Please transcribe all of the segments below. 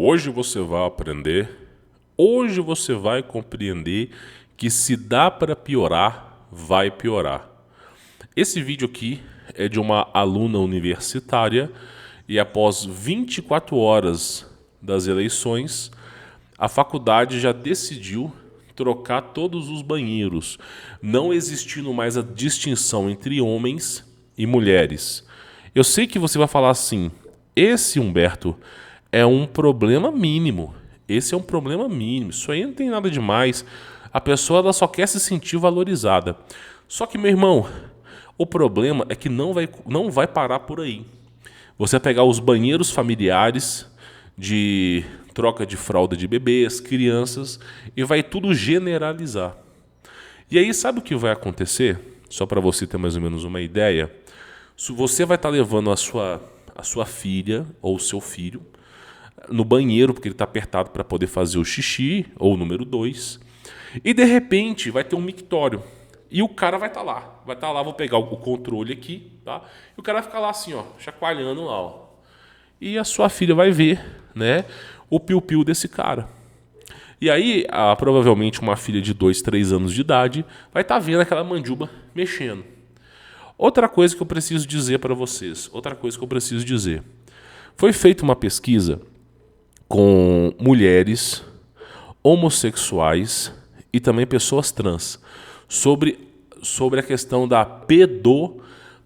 Hoje você vai aprender, hoje você vai compreender que se dá para piorar, vai piorar. Esse vídeo aqui é de uma aluna universitária e após 24 horas das eleições, a faculdade já decidiu trocar todos os banheiros, não existindo mais a distinção entre homens e mulheres. Eu sei que você vai falar assim, esse Humberto é um problema mínimo, esse é um problema mínimo, isso aí não tem nada demais, a pessoa ela só quer se sentir valorizada. Só que, meu irmão, o problema é que não vai parar por aí. Você vai pegar os banheiros familiares de troca de fralda de bebês, crianças, e vai tudo generalizar. E aí, sabe o que vai acontecer? Só para você ter mais ou menos uma ideia. Se você vai estar levando a sua filha ou o seu filho no banheiro, porque ele está apertado para poder fazer o xixi, ou o número 2, e de repente vai ter um mictório. E o cara vai estar lá. Vou pegar o controle aqui, tá? E o cara vai ficar lá assim, ó, chacoalhando lá, ó. E a sua filha vai ver, né, o piu-piu desse cara. E aí, provavelmente uma filha de 2, 3 anos de idade vai estar vendo aquela mandiba mexendo. Outra coisa que eu preciso dizer para vocês, foi feita uma pesquisa com mulheres, homossexuais e também pessoas trans sobre a questão da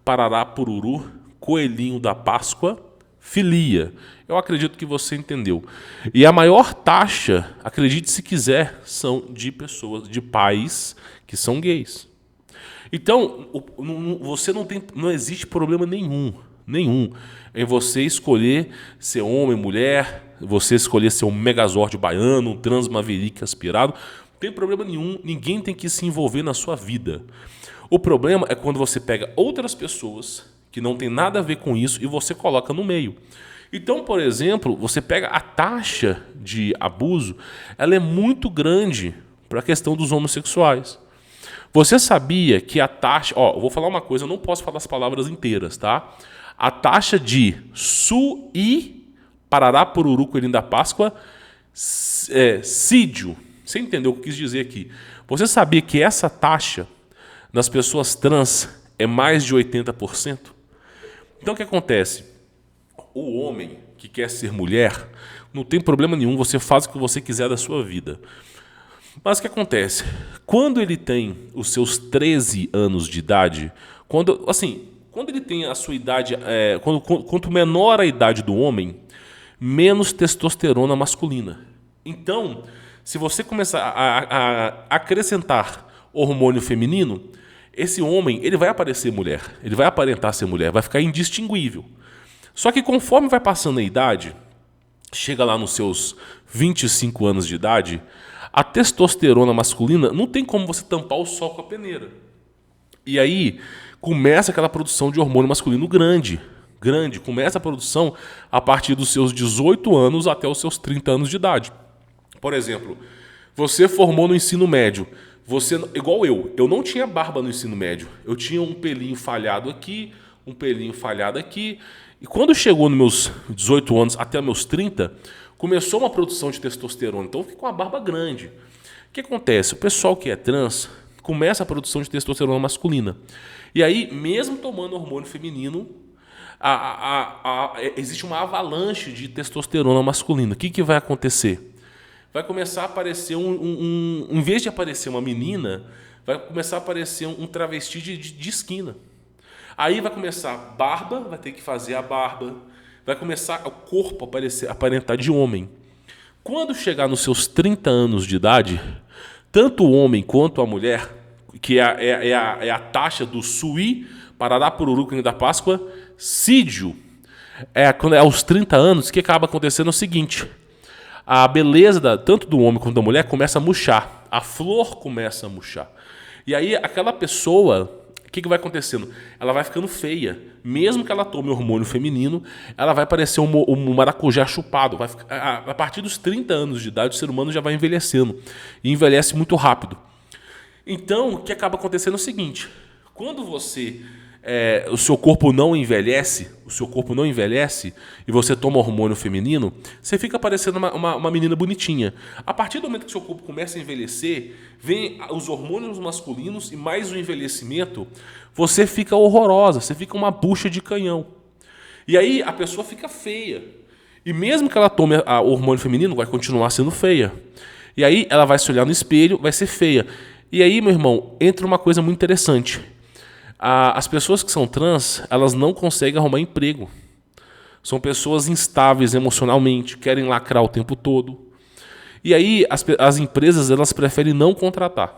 parará pururu, coelhinho da Páscoa, filia. Eu acredito que você entendeu. E a maior taxa, acredite se quiser, são de pessoas, de pais que são gays. Então, não existe problema nenhum em você escolher ser homem, mulher, você escolher ser um megazord baiano, um transmaverick aspirado. Não tem problema nenhum, ninguém tem que se envolver na sua vida. O problema é quando você pega outras pessoas que não tem nada a ver com isso e você coloca no meio. Então, por exemplo, você pega a taxa de abuso, ela é muito grande para a questão dos homossexuais. Você sabia que a taxa... eu vou falar uma coisa, eu não posso falar as palavras inteiras, tá? A taxa de parará pururu, coelhinho da Páscoa, sídio. Você entendeu o que eu quis dizer aqui? Você sabia que essa taxa nas pessoas trans é mais de 80%? Então o que acontece? O homem que quer ser mulher, não tem problema nenhum, você faz o que você quiser da sua vida. Mas o que acontece? Quando ele tem os seus 13 anos de idade, quando ele tem a sua idade, quanto menor a idade do homem, menos testosterona masculina. Então, se você começar a acrescentar hormônio feminino, esse homem ele vai aparecer mulher, ele vai aparentar ser mulher, vai ficar indistinguível. Só que conforme vai passando a idade, chega lá nos seus 25 anos de idade, a testosterona masculina não tem como você tampar o sol com a peneira. E aí começa aquela produção de hormônio masculino grande. Começa a produção a partir dos seus 18 anos até os seus 30 anos de idade. Por exemplo, você formou no ensino médio. Você, igual eu não tinha barba no ensino médio. Eu tinha um pelinho falhado aqui, um pelinho falhado aqui. E quando chegou nos meus 18 anos até meus 30, começou uma produção de testosterona. Então eu fiquei com uma barba grande. O que acontece? O pessoal que é trans começa a produção de testosterona masculina. E aí, mesmo tomando hormônio feminino, existe uma avalanche de testosterona masculina. O que vai acontecer? Vai começar a aparecer em vez de aparecer uma menina, vai começar a aparecer um travesti de esquina. Aí vai começar a barba, vai ter que fazer a barba, vai começar o corpo a aparentar de homem. Quando chegar nos seus 30 anos de idade, tanto o homem quanto a mulher, que é a taxa do parará pururu, coelhinho da Páscoa, sídio, quando é aos 30 anos, o que acaba acontecendo é o seguinte: a beleza tanto do homem quanto da mulher começa a murchar, a flor começa a murchar. E aí aquela pessoa, o que vai acontecendo? Ela vai ficando feia. Mesmo que ela tome hormônio feminino, ela vai parecer um maracujá chupado. A partir dos 30 anos de idade, o ser humano já vai envelhecendo. E envelhece muito rápido. Então, o que acaba acontecendo é o seguinte: quando você o seu corpo não envelhece, e você toma hormônio feminino, você fica parecendo uma menina bonitinha. A partir do momento que seu corpo começa a envelhecer, vem os hormônios masculinos e mais o envelhecimento, você fica horrorosa, você fica uma bucha de canhão. E aí a pessoa fica feia. E mesmo que ela tome o hormônio feminino, vai continuar sendo feia. E aí ela vai se olhar no espelho, vai ser feia. E aí, meu irmão, entra uma coisa muito interessante. As pessoas que são trans, elas não conseguem arrumar emprego. São pessoas instáveis emocionalmente, querem lacrar o tempo todo. E aí as empresas, elas preferem não contratar.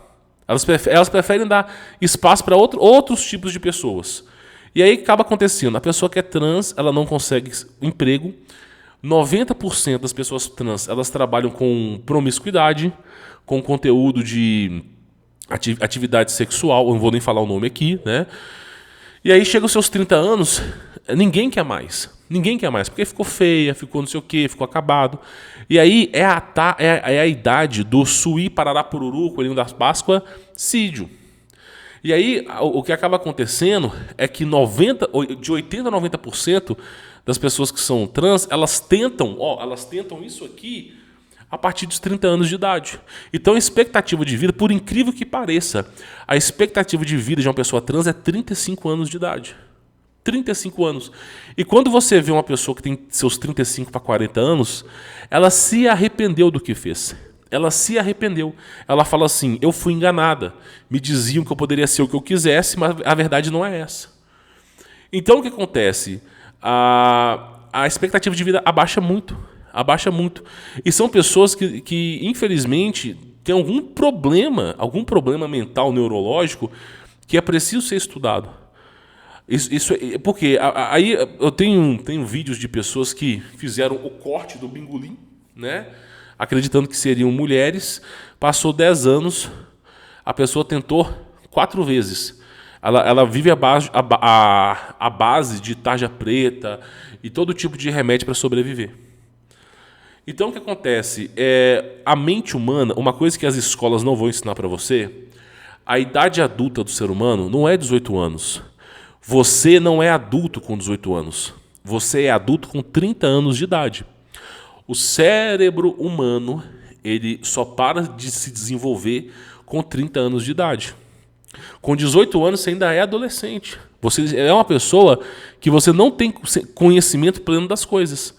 Elas preferem dar espaço para outros tipos de pessoas. E aí acaba acontecendo, a pessoa que é trans, ela não consegue emprego. 90% das pessoas trans, elas trabalham com promiscuidade, com conteúdo de atividade sexual, eu não vou nem falar o nome aqui, né? E aí chega os seus 30 anos, ninguém quer mais, porque ficou feia, ficou não sei o quê, ficou acabado. E aí é a idade do suí, parará, pururu, coelhinho da Páscoa, sídio. E aí o que acaba acontecendo é que de 80% a 90% das pessoas que são trans, elas tentam isso aqui a partir dos 30 anos de idade. Então a expectativa de vida, por incrível que pareça, a expectativa de vida de uma pessoa trans é 35 anos de idade. 35 anos. E quando você vê uma pessoa que tem seus 35 para 40 anos, ela se arrependeu do que fez. Ela se arrependeu. Ela fala assim, eu fui enganada. Me diziam que eu poderia ser o que eu quisesse, mas a verdade não é essa. Então o que acontece? A expectativa de vida abaixa muito. E são pessoas que infelizmente, têm algum problema mental, neurológico, que é preciso ser estudado. Porque aí eu tenho vídeos de pessoas que fizeram o corte do bingolim, né? Acreditando que seriam mulheres. Passou 10 anos, a pessoa tentou 4 vezes. Ela vive a base de tarja preta e todo tipo de remédio para sobreviver. Então o que acontece? A mente humana, uma coisa que as escolas não vão ensinar para você, a idade adulta do ser humano não é 18 anos. Você não é adulto com 18 anos. Você é adulto com 30 anos de idade. O cérebro humano, ele só para de se desenvolver com 30 anos de idade. Com 18 anos você ainda é adolescente. Você é uma pessoa que você não tem conhecimento pleno das coisas.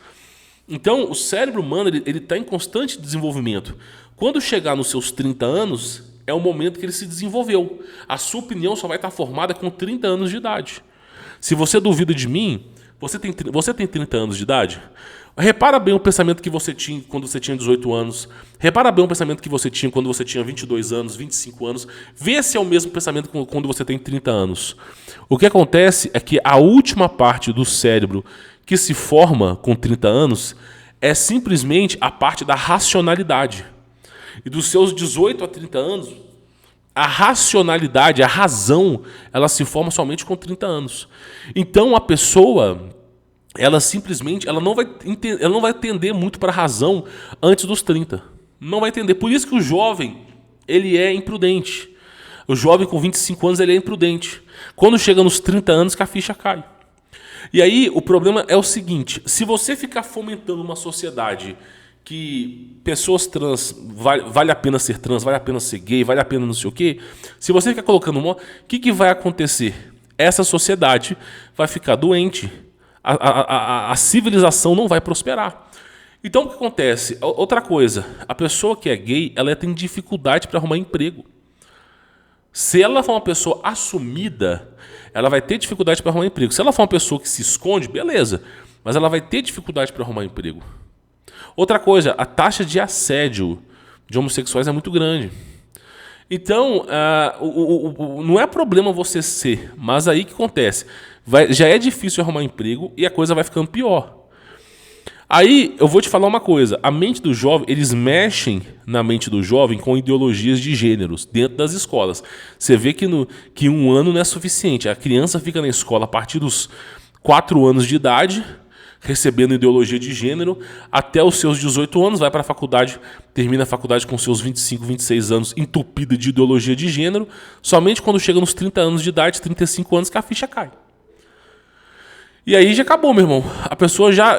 Então, o cérebro humano ele está em constante desenvolvimento. Quando chegar nos seus 30 anos, é o momento que ele se desenvolveu. A sua opinião só vai estar formada com 30 anos de idade. Se você duvida de mim, você tem 30 anos de idade? Repara bem o pensamento que você tinha quando você tinha 18 anos. Repara bem o pensamento que você tinha quando você tinha 22 anos, 25 anos. Vê se é o mesmo pensamento quando você tem 30 anos. O que acontece é que a última parte do cérebro que se forma com 30 anos é simplesmente a parte da racionalidade. E dos seus 18 a 30 anos, a racionalidade, a razão, ela se forma somente com 30 anos. Então a pessoa, ela simplesmente não vai entender muito para a razão antes dos 30. Não vai entender. Por isso que o jovem, ele é imprudente. O jovem com 25 anos, ele é imprudente. Quando chega nos 30 anos, que a ficha cai. E aí o problema é o seguinte, se você ficar fomentando uma sociedade que pessoas trans, vale a pena ser trans, vale a pena ser gay, vale a pena não sei o quê, se você ficar colocando o que vai acontecer? Essa sociedade vai ficar doente, a civilização não vai prosperar. Então o que acontece? Outra coisa, a pessoa que é gay, ela tem dificuldade para arrumar emprego. Se ela for uma pessoa assumida, ela vai ter dificuldade para arrumar emprego. Se ela for uma pessoa que se esconde, beleza, mas ela vai ter dificuldade para arrumar emprego. Outra coisa, a taxa de assédio de homossexuais é muito grande. Então, não é problema você ser, mas aí o que acontece? Já é difícil arrumar emprego e a coisa vai ficando pior. Aí eu vou te falar uma coisa, a mente do jovem, eles mexem na mente do jovem com ideologias de gêneros dentro das escolas. Você vê que 1 ano não é suficiente, a criança fica na escola a partir dos 4 anos de idade, recebendo ideologia de gênero, até os seus 18 anos, vai para a faculdade, termina a faculdade com seus 25, 26 anos, entupida de ideologia de gênero, somente quando chega nos 30 anos de idade, 35 anos, que a ficha cai. E aí já acabou, meu irmão. A pessoa já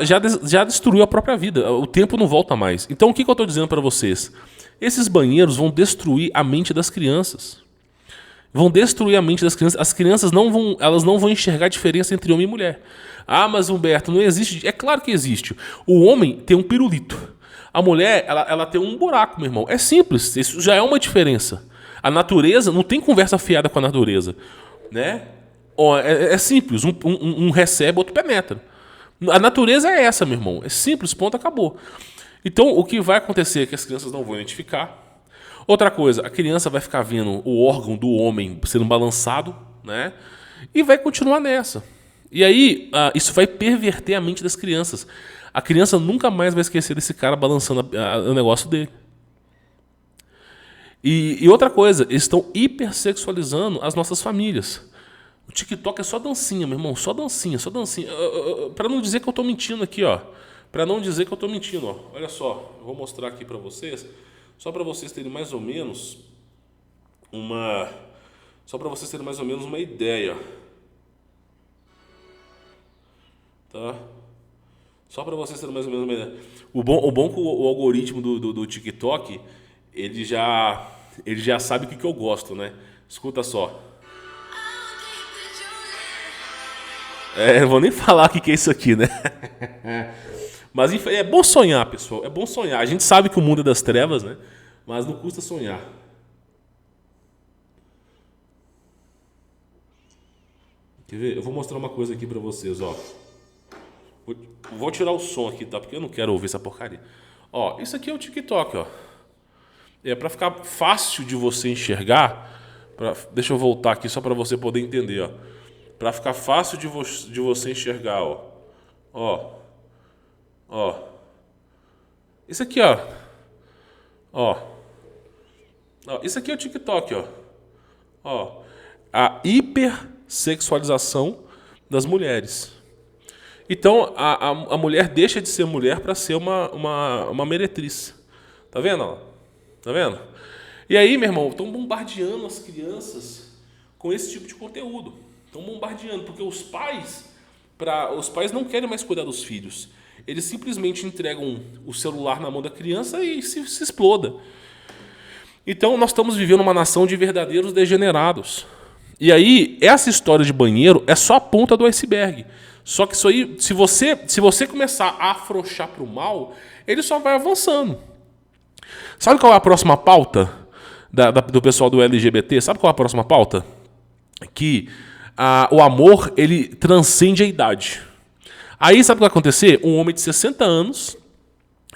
destruiu a própria vida. O tempo não volta mais. Então o que eu estou dizendo para vocês? Esses banheiros vão destruir a mente das crianças. Vão destruir a mente das crianças. As crianças não vão enxergar a diferença entre homem e mulher. Ah, mas Humberto, não existe. É claro que existe. O homem tem um pirulito. A mulher, ela tem um buraco, meu irmão. É simples. Isso já é uma diferença. A natureza, não tem conversa fiada com a natureza. Né? É simples. Um recebe, outro penetra. A natureza é essa, meu irmão. É simples, ponto, acabou. Então, o que vai acontecer é que as crianças não vão identificar. Outra coisa, a criança vai ficar vendo o órgão do homem sendo balançado, né? E vai continuar nessa. E aí, isso vai perverter a mente das crianças. A criança nunca mais vai esquecer desse cara balançando o negócio dele. E outra coisa, eles estão hipersexualizando as nossas famílias. O TikTok é só dancinha, meu irmão, só dancinha, só dancinha. Para não dizer que eu estou mentindo aqui, ó. Para não dizer que eu estou mentindo, ó. Olha só, eu vou mostrar aqui para vocês. Só para vocês terem mais ou menos uma ideia. Tá? Só para vocês terem mais ou menos uma ideia. O bom que o algoritmo do TikTok, ele já sabe o que eu gosto, né? Escuta só. Não vou nem falar o que é isso aqui, né? Mas é bom sonhar, pessoal. É bom sonhar. A gente sabe que o mundo é das trevas, né? Mas não custa sonhar. Quer ver? Eu vou mostrar uma coisa aqui pra vocês, ó. Vou tirar o som aqui, tá? Porque eu não quero ouvir essa porcaria. Ó, isso aqui é o TikTok, ó. É pra ficar fácil de você enxergar. Deixa eu voltar aqui só pra você poder entender, ó. Pra ficar fácil de você enxergar, ó. Ó. Isso aqui, ó. Isso aqui é o TikTok, ó. A hipersexualização das mulheres. Então, a mulher deixa de ser mulher para ser uma meretriz. Tá vendo? Ó? Tá vendo? E aí, meu irmão, estão bombardeando as crianças com esse tipo de conteúdo. Estão bombardeando, porque os pais não querem mais cuidar dos filhos. Eles simplesmente entregam o celular na mão da criança e se exploda. Então, nós estamos vivendo uma nação de verdadeiros degenerados. E aí, essa história de banheiro é só a ponta do iceberg. Só que isso aí, se você começar a afrouxar para o mal, ele só vai avançando. Sabe qual é a próxima pauta do pessoal do LGBT? Sabe qual é a próxima pauta? Que o amor, ele transcende a idade. Aí sabe o que vai acontecer? Um homem de 60 anos,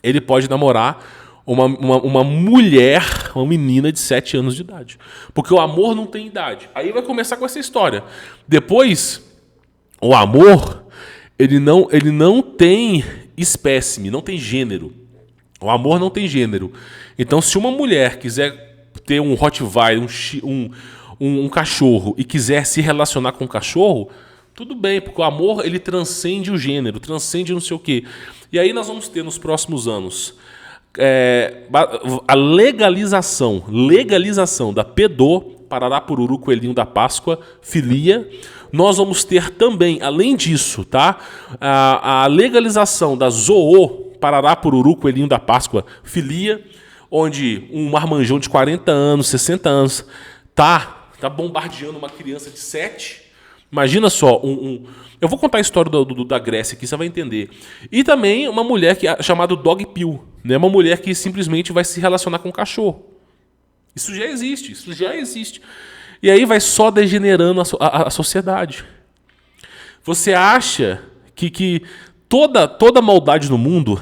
ele pode namorar uma mulher, uma menina de 7 anos de idade. Porque o amor não tem idade. Aí vai começar com essa história. Depois, o amor, ele não tem espécime, não tem gênero. O amor não tem gênero. Então, se uma mulher quiser ter um Rottweiler, um cachorro, e quiser se relacionar com o cachorro, tudo bem, porque o amor, ele transcende o gênero, transcende não sei o quê. E aí nós vamos ter nos próximos anos a legalização da PEDO, Parará, Pururu, Coelhinho da Páscoa, filia. Nós vamos ter também, além disso, tá, a legalização da ZOO, Parará, Pururu, Coelhinho da Páscoa, filia, onde um marmanjão de 40 anos, 60 anos, tá bombardeando uma criança de 7. Imagina só, eu vou contar a história da Grécia aqui, você vai entender. E também uma mulher chamada Dog Pill, né? Uma mulher que simplesmente vai se relacionar com um cachorro. Isso já existe. E aí vai só degenerando a sociedade. Você acha que toda maldade no mundo,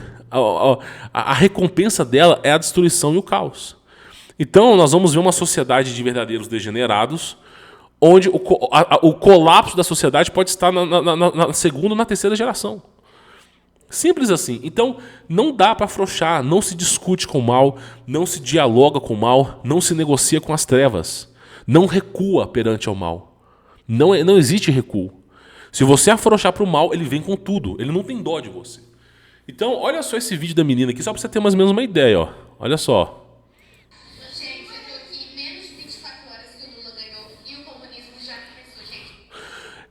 a recompensa dela é a destruição e o caos. Então nós vamos ver uma sociedade de verdadeiros degenerados, onde o colapso da sociedade pode estar na segunda ou na terceira geração. Simples assim. Então, não dá para afrouxar, não se discute com o mal, não se dialoga com o mal, não se negocia com as trevas, não recua perante ao mal. Não existe recuo. Se você afrouxar para o mal, ele vem com tudo. Ele não tem dó de você. Então, olha só esse vídeo da menina aqui, só para você ter mais ou menos uma ideia, ó. Olha só. Gente, eu tô aqui menos de 24 horas que o Lula ganhou e o comunismo já começou,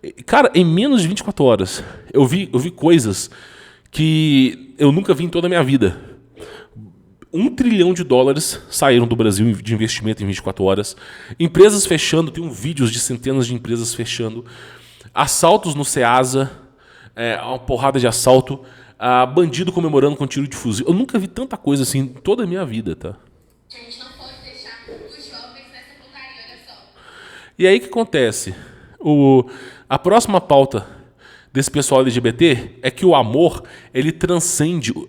gente. Cara, em menos de 24 horas, eu vi coisas que eu nunca vi em toda a minha vida. $1 trilhão saíram do Brasil de investimento em 24 horas. Empresas fechando, tem vídeos de centenas de empresas fechando. Assaltos no Ceasa, uma porrada de assalto. Bandido comemorando com tiro de fuzil. Eu nunca vi tanta coisa assim em toda a minha vida, tá? A gente não pode deixar os jovens nessa putaria, olha só. E aí o que acontece? A próxima pauta desse pessoal LGBT é que o amor ele transcende o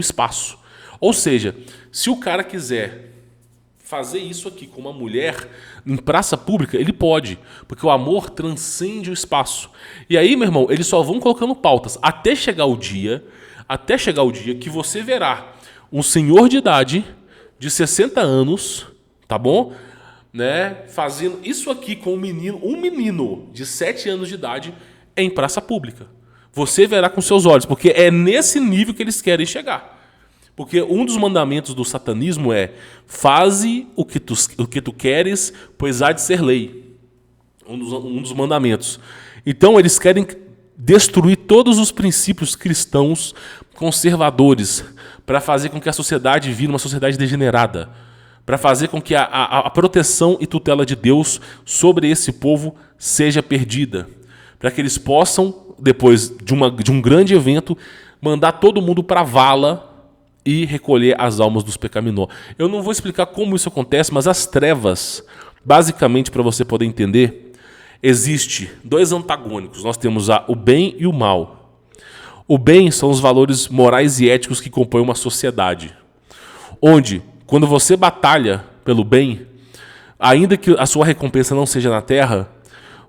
espaço. Ou seja, se o cara quiser fazer isso aqui com uma mulher em praça pública, ele pode, porque o amor transcende o espaço. E aí, meu irmão, eles só vão colocando pautas até chegar o dia que você verá um senhor de idade de 60 anos, tá bom? Né, fazendo isso aqui com um menino de 7 anos de idade em praça pública. Você verá com seus olhos, porque é nesse nível que eles querem chegar. Porque um dos mandamentos do satanismo é: faze o que tu queres, pois há de ser lei. Um dos mandamentos. Então eles querem destruir todos os princípios cristãos conservadores para fazer com que a sociedade vire uma sociedade degenerada, para fazer com que a proteção e tutela de Deus sobre esse povo seja perdida, para que eles possam, depois de um grande evento, mandar todo mundo para a vala e recolher as almas dos pecaminosos. Eu não vou explicar como isso acontece, mas as trevas, basicamente, para você poder entender, existe 2 antagônicos. Nós temos o bem e o mal. O bem são os valores morais e éticos que compõem uma sociedade, onde, quando você batalha pelo bem, ainda que a sua recompensa não seja na terra,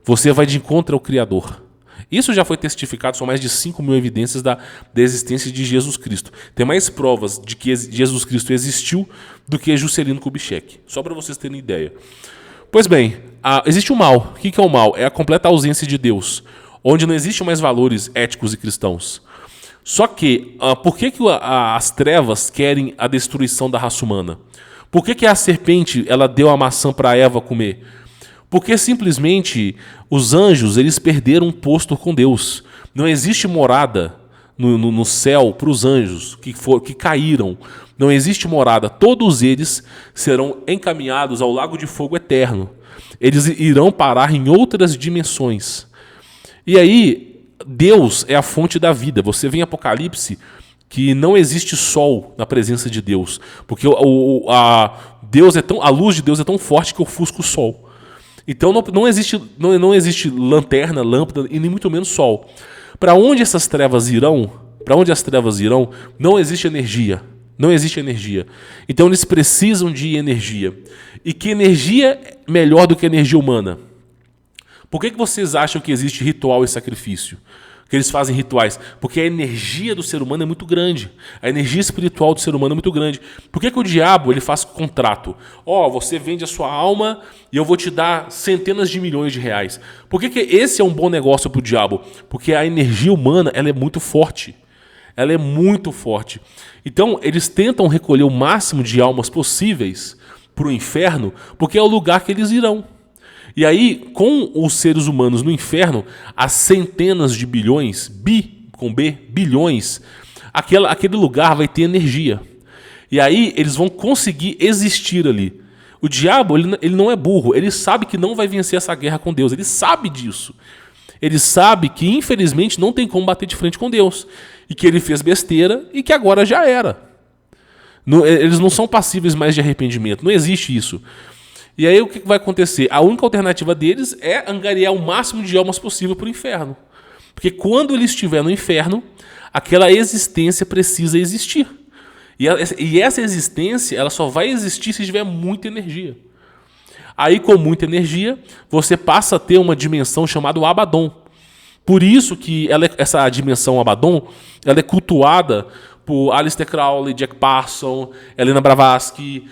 você vai de encontro ao Criador. Isso já foi testificado, são mais de 5.000 evidências da existência de Jesus Cristo. Tem mais provas de que Jesus Cristo existiu do que Juscelino Kubitschek. Só para vocês terem ideia. Pois bem, existe o mal. O que é o mal? É a completa ausência de Deus, onde não existem mais valores éticos e cristãos. Só que, por que as trevas querem a destruição da raça humana? Por que a serpente ela deu a maçã para Eva comer? Porque simplesmente os anjos eles perderam um posto com Deus. Não existe morada no céu para os anjos que caíram. Não existe morada. Todos eles serão encaminhados ao lago de fogo eterno. Eles irão parar em outras dimensões. E aí, Deus é a fonte da vida. Você vê em Apocalipse que não existe sol na presença de Deus. Porque a luz de Deus é tão forte que ofusca o sol. Então não existe lanterna, lâmpada e nem muito menos sol. Para onde essas trevas irão? Não existe energia. Não existe energia. Então eles precisam de energia. E que energia é melhor do que a energia humana? Por que vocês acham que existe ritual e sacrifício? Que eles fazem rituais? Porque a energia do ser humano é muito grande. A energia espiritual do ser humano é muito grande. Por que o diabo ele faz contrato? Você vende a sua alma e eu vou te dar centenas de milhões de reais. Por que esse é um bom negócio para o diabo? Porque a energia humana ela é muito forte. Ela é muito forte. Então, eles tentam recolher o máximo de almas possíveis para o inferno, porque é o lugar que eles irão. E aí, com os seres humanos no inferno, há centenas de bilhões, bilhões, aquele lugar vai ter energia. E aí, eles vão conseguir existir ali. O diabo, ele não é burro, ele sabe que não vai vencer essa guerra com Deus, ele sabe disso. Ele sabe que, infelizmente, não tem como bater de frente com Deus. E que ele fez besteira e que agora já era. Eles não são passíveis mais de arrependimento, não existe isso. E aí o que vai acontecer? A única alternativa deles é angariar o máximo de almas possível para o inferno. Porque quando ele estiver no inferno, aquela existência precisa existir. E essa existência ela só vai existir se tiver muita energia. Aí com muita energia, você passa a ter uma dimensão chamada Abaddon. Por isso que essa dimensão Abaddon ela é cultuada por Aleister Crowley, Jack Parson, Helena Blavatsky,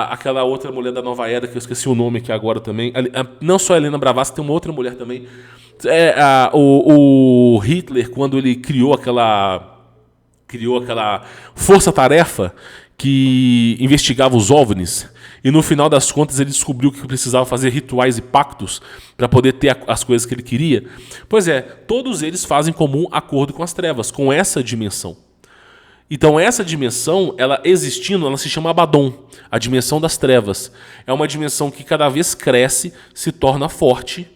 aquela outra mulher da Nova Era, que eu esqueci o nome aqui agora também. Não só Helena Blavatsky, tem uma outra mulher também. O Hitler, quando ele criou aquela força-tarefa que investigava os OVNIs, e no final das contas ele descobriu que precisava fazer rituais e pactos para poder ter as coisas que ele queria. Pois é, todos eles fazem comum acordo com as trevas, com essa dimensão. Então essa dimensão, ela existindo, ela se chama Abaddon, a dimensão das trevas. É uma dimensão que cada vez cresce, se torna forte.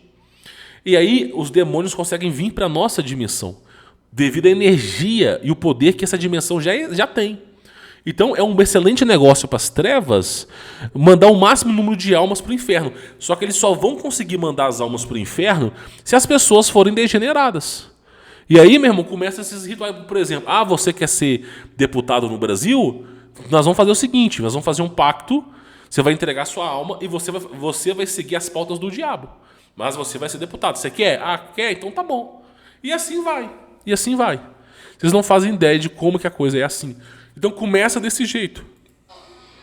E aí os demônios conseguem vir para a nossa dimensão, devido à energia e o poder que essa dimensão já tem. Então é um excelente negócio para as trevas mandar o máximo número de almas para o inferno. Só que eles só vão conseguir mandar as almas para o inferno se as pessoas forem degeneradas. E aí, meu irmão, começa esses rituais. Por exemplo, você quer ser deputado no Brasil? Nós vamos fazer o seguinte, nós vamos fazer um pacto, você vai entregar sua alma e você vai seguir as pautas do diabo. Mas você vai ser deputado. Você quer? Quer? Então tá bom. E assim vai. E assim vai. Vocês não fazem ideia de como que a coisa é assim. Então começa desse jeito.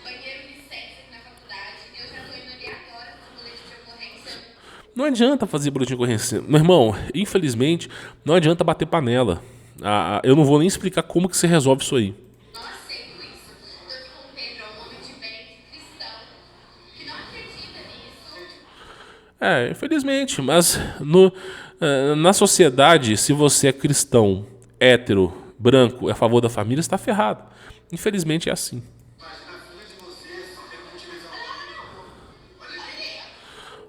Banheiro de sexo na faculdade, eu já tô indo ali agora no boletim de ocorrência. Não adianta fazer boletim de ocorrência. Meu irmão, infelizmente, não adianta bater panela. Eu não vou nem explicar como que você resolve isso aí. Não aceito isso. Eu tô com o Pedro, um homem de bem, cristão, que não acredita nisso. Infelizmente, mas na sociedade, se você é cristão, hétero, branco, é a favor da família, está ferrado. Infelizmente é assim.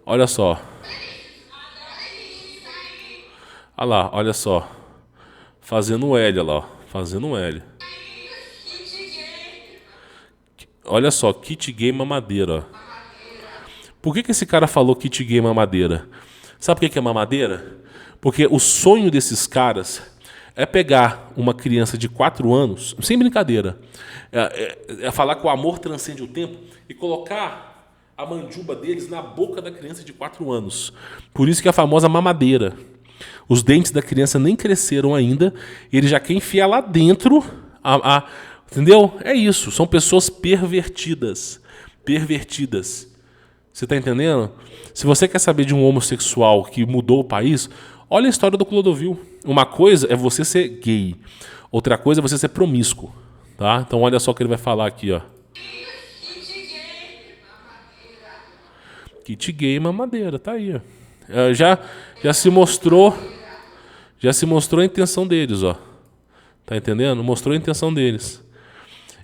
Olha só. Olha lá, olha só. Fazendo um L, olha lá. Fazendo um L. Olha só, kit gay mamadeira. Ó. Por que esse cara falou kit gay mamadeira? Sabe por que é mamadeira? Porque o sonho desses caras é pegar uma criança de 4 anos, sem brincadeira, é falar que o amor transcende o tempo e colocar a mandiúba deles na boca da criança de 4 anos. Por isso que é a famosa mamadeira. Os dentes da criança nem cresceram ainda, e ele já quer enfiar lá dentro, entendeu? É isso, são pessoas pervertidas. Pervertidas. Você está entendendo? Se você quer saber de um homossexual que mudou o país, olha a história do Clodovil. Uma coisa é você ser gay, outra coisa é você ser promíscuo, tá? Então olha só o que ele vai falar aqui, ó. Kit gay mamadeira, tá aí, ó. Já se mostrou a intenção deles, ó. Tá entendendo? Mostrou a intenção deles.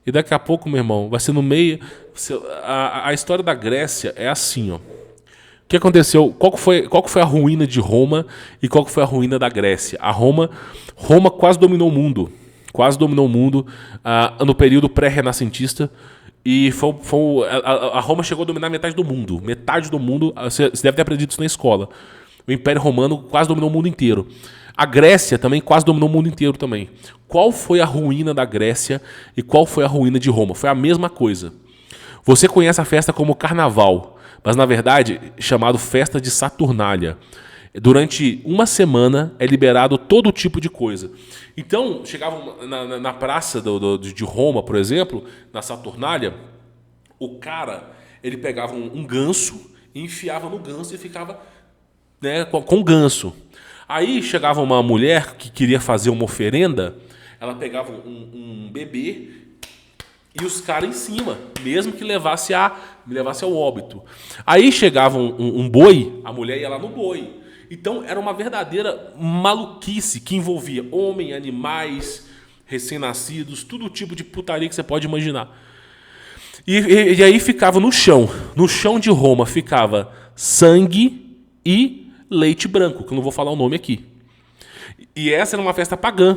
E daqui a pouco, meu irmão, vai ser no meio. A história da Grécia é assim, ó. O que aconteceu? Qual que foi a ruína de Roma e qual que foi a ruína da Grécia? Roma quase dominou o mundo. Quase dominou o mundo no período pré-renascentista. E a Roma chegou a dominar metade do mundo. Metade do mundo. Você deve ter aprendido isso na escola. O Império Romano quase dominou o mundo inteiro. A Grécia também quase dominou o mundo inteiro também. Qual foi a ruína da Grécia e qual foi a ruína de Roma? Foi a mesma coisa. Você conhece a festa como Carnaval, mas na verdade é chamado Festa de Saturnália. Durante uma semana é liberado todo tipo de coisa. Então, chegavam na praça de Roma, por exemplo, na Saturnália, o cara ele pegava um ganso, enfiava no ganso e ficava, né, com o ganso. Aí chegava uma mulher que queria fazer uma oferenda, ela pegava um bebê e os caras em cima, mesmo que levasse ao óbito. Aí chegava um boi, a mulher ia lá no boi. Então era uma verdadeira maluquice que envolvia homem, animais, recém-nascidos, todo tipo de putaria que você pode imaginar. E aí ficava no chão de Roma ficava sangue e leite branco, que eu não vou falar o nome aqui. E essa era uma festa pagã,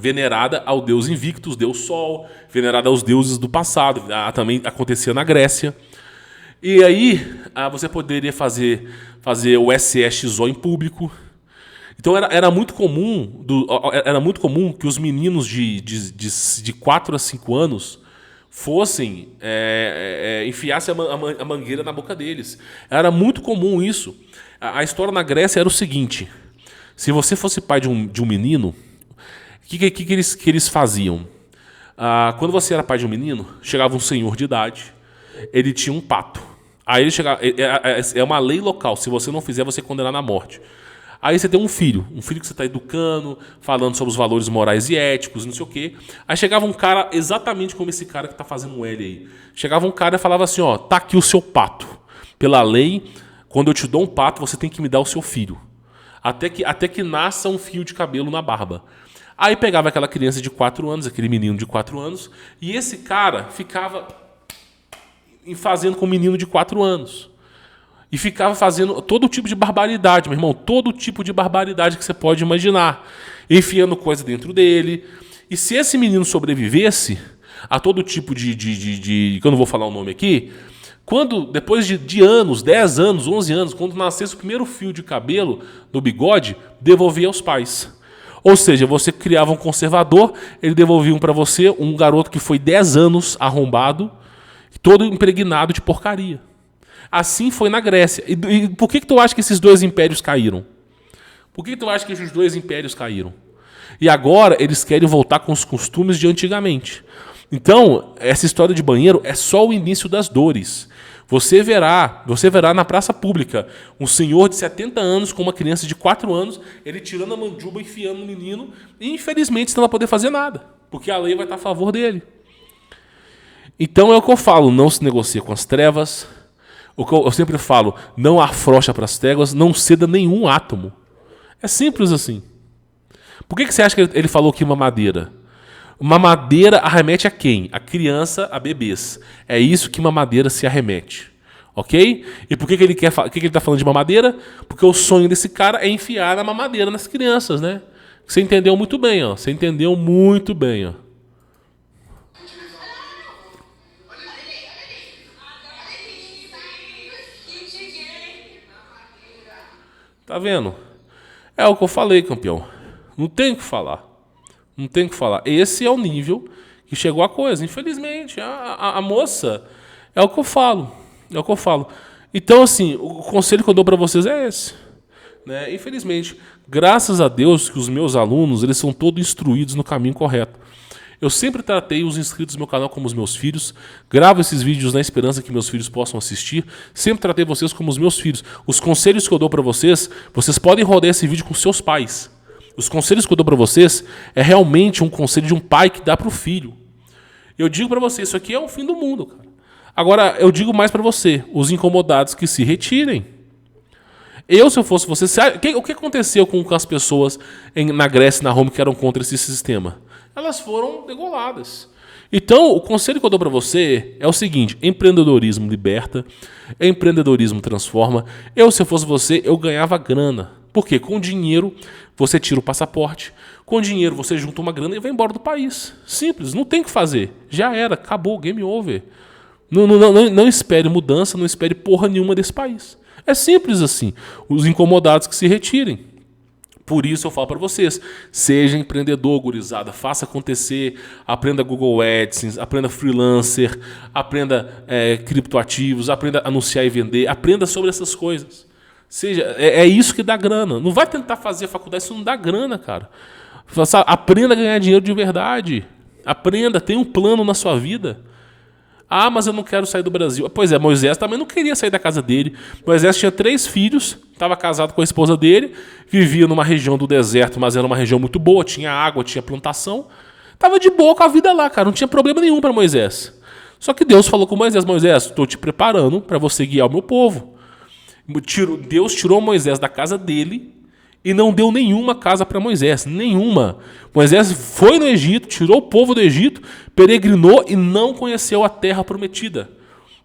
venerada ao deus Invictus, deus Sol, venerada aos deuses do passado, também acontecia na Grécia. E aí você poderia fazer o SSO em público. Então era muito comum que os meninos de 4 a 5 anos fossem enfiassem a mangueira na boca deles. Era muito comum isso. A história na Grécia era o seguinte: se você fosse pai de um menino, o que eles faziam? Quando você era pai de um menino, chegava um senhor de idade, ele tinha um pato. Aí ele chegava, é uma lei local, se você não fizer, você é condenado à morte. Aí você tem um filho que você está educando, falando sobre os valores morais e éticos, não sei o quê. Aí chegava um cara, exatamente como esse cara que está fazendo um L aí. Chegava um cara e falava assim, ó, tá aqui o seu pato. Pela lei, quando eu te dou um pato, você tem que me dar o seu filho. Até que nasça um fio de cabelo na barba. Aí pegava aquela criança de 4 anos, aquele menino de 4 anos, e esse cara ficava fazendo com o menino de 4 anos. E ficava fazendo todo tipo de barbaridade, meu irmão. Todo tipo de barbaridade que você pode imaginar. Enfiando coisa dentro dele. E se esse menino sobrevivesse a todo tipo que eu não vou falar o nome aqui, depois de anos, 10 anos, 11 anos, quando nascesse o primeiro fio de cabelo no bigode, devolvia aos pais. Ou seja, você criava um conservador, ele devolvia um para você, um garoto que foi 10 anos arrombado, todo impregnado de porcaria. Assim foi na Grécia. E por que tu acha que esses dois impérios caíram? Por que tu acha que esses dois impérios caíram? E agora eles querem voltar com os costumes de antigamente. Então, essa história de banheiro é só o início das dores. Você verá na praça pública um senhor de 70 anos com uma criança de 4 anos, ele tirando a mandiba, enfiando no menino, e infelizmente você não vai poder fazer nada, porque a lei vai estar a favor dele. Então é o que eu falo, não se negocia com as trevas. O que eu sempre falo, não afrouxa para as trevas, não ceda nenhum átomo. É simples assim. Por que você acha que ele falou que mamadeira? Mamadeira arremete a quem? A criança, a bebês. É isso que mamadeira se arremete. Ok? E por que ele está falando de mamadeira? Porque o sonho desse cara é enfiar a mamadeira nas crianças, né? Você entendeu muito bem, ó. Você entendeu muito bem, ó. Tá vendo? É o que eu falei, campeão. Não tem o que falar. Não tem o que falar. Esse é o nível que chegou a coisa. Infelizmente, a moça... É o que eu falo. É o que eu falo. Então, assim, o conselho que eu dou para vocês é esse. Né? Infelizmente, graças a Deus que os meus alunos, eles são todos instruídos no caminho correto. Eu sempre tratei os inscritos do meu canal como os meus filhos. Gravo esses vídeos na esperança que meus filhos possam assistir. Sempre tratei vocês como os meus filhos. Os conselhos que eu dou para vocês, vocês podem rodar esse vídeo com seus pais. Os conselhos que eu dou para vocês é realmente um conselho de um pai que dá para o filho. Eu digo para vocês, isso aqui é o fim do mundo, cara. Agora, eu digo mais para você, os incomodados que se retirem. Se eu fosse você... O que aconteceu com as pessoas na Grécia e na Roma que eram contra esse sistema? Elas foram degoladas. Então, o conselho que eu dou para você é o seguinte: empreendedorismo liberta, empreendedorismo transforma. Se eu fosse você, eu ganhava grana. Por quê? Com dinheiro, você tira o passaporte. Com dinheiro, você junta uma grana e vai embora do país. Simples, não tem o que fazer. Já era, acabou, game over. Não espere mudança, não espere porra nenhuma desse país. É simples assim. Os incomodados que se retirem. Por isso eu falo para vocês, seja empreendedor, gurizada, faça acontecer, aprenda Google AdSense, aprenda freelancer, aprenda criptoativos, aprenda a anunciar e vender, aprenda sobre essas coisas. É isso que dá grana. Não vai tentar fazer faculdade, isso não dá grana, cara. Aprenda a ganhar dinheiro de verdade. Aprenda, tenha um plano na sua vida. Mas eu não quero sair do Brasil. Pois é, Moisés também não queria sair da casa dele. Moisés tinha 3 filhos, estava casado com a esposa dele, vivia numa região do deserto, mas era uma região muito boa, tinha água, tinha plantação. Estava de boa com a vida lá, cara, não tinha problema nenhum para Moisés. Só que Deus falou com Moisés: Moisés, estou te preparando para você guiar o meu povo. Deus tirou Moisés da casa dele e não deu nenhuma casa para Moisés, nenhuma. Moisés foi no Egito, tirou o povo do Egito, peregrinou e não conheceu a terra prometida.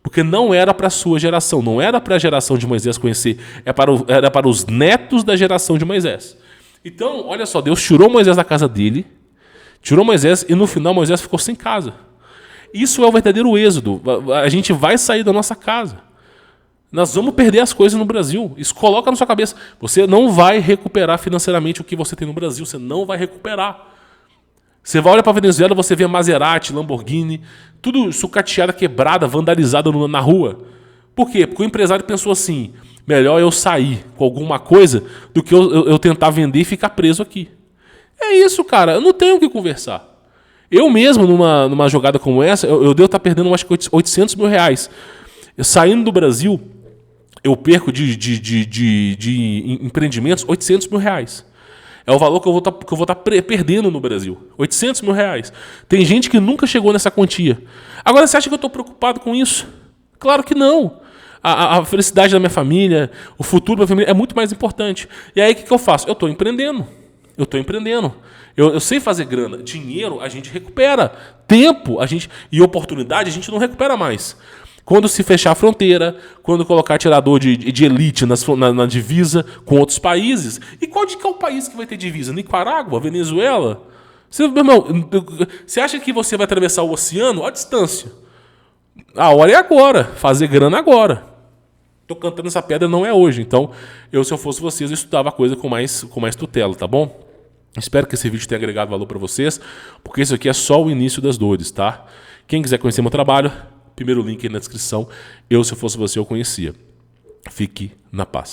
Porque não era para a sua geração, não era para a geração de Moisés conhecer, era para os netos da geração de Moisés. Então, olha só, Deus tirou Moisés da casa dele, tirou Moisés e no final Moisés ficou sem casa. Isso é o verdadeiro êxodo. A gente vai sair da nossa casa. Nós vamos perder as coisas no Brasil. Isso coloca na sua cabeça. Você não vai recuperar financeiramente o que você tem no Brasil. Você não vai recuperar. Você vai olhar para a Venezuela, você vê Maserati, Lamborghini, tudo sucateada, quebrada, vandalizada na rua. Por quê? Porque o empresário pensou assim: melhor eu sair com alguma coisa do que eu tentar vender e ficar preso aqui. É isso, cara. Eu não tenho o que conversar. Eu mesmo, numa jogada como essa, eu devo estar perdendo, acho que 800 mil reais. Eu, saindo do Brasil, eu perco de empreendimentos 800 mil reais. É o valor que eu vou estar perdendo no Brasil. 800 mil reais. Tem gente que nunca chegou nessa quantia. Agora, você acha que eu estou preocupado com isso? Claro que não. A felicidade da minha família, o futuro da minha família é muito mais importante. E aí, o que eu faço? Eu estou empreendendo. Eu sei fazer grana. Dinheiro a gente recupera. Tempo e oportunidade a gente não recupera mais. Quando se fechar a fronteira, quando colocar tirador de elite na divisa com outros países. E qual é o país que vai ter divisa? Nicarágua? Venezuela? Meu irmão, você acha que você vai atravessar o oceano à distância? A hora é agora. Fazer grana agora. Tô cantando essa pedra, não é hoje. Então, se eu fosse vocês, eu estudava a coisa com mais tutela, tá bom? Espero que esse vídeo tenha agregado valor para vocês, porque isso aqui é só o início das dores, tá? Quem quiser conhecer meu trabalho, primeiro link aí na descrição. Se eu fosse você, eu conhecia. Fique na paz.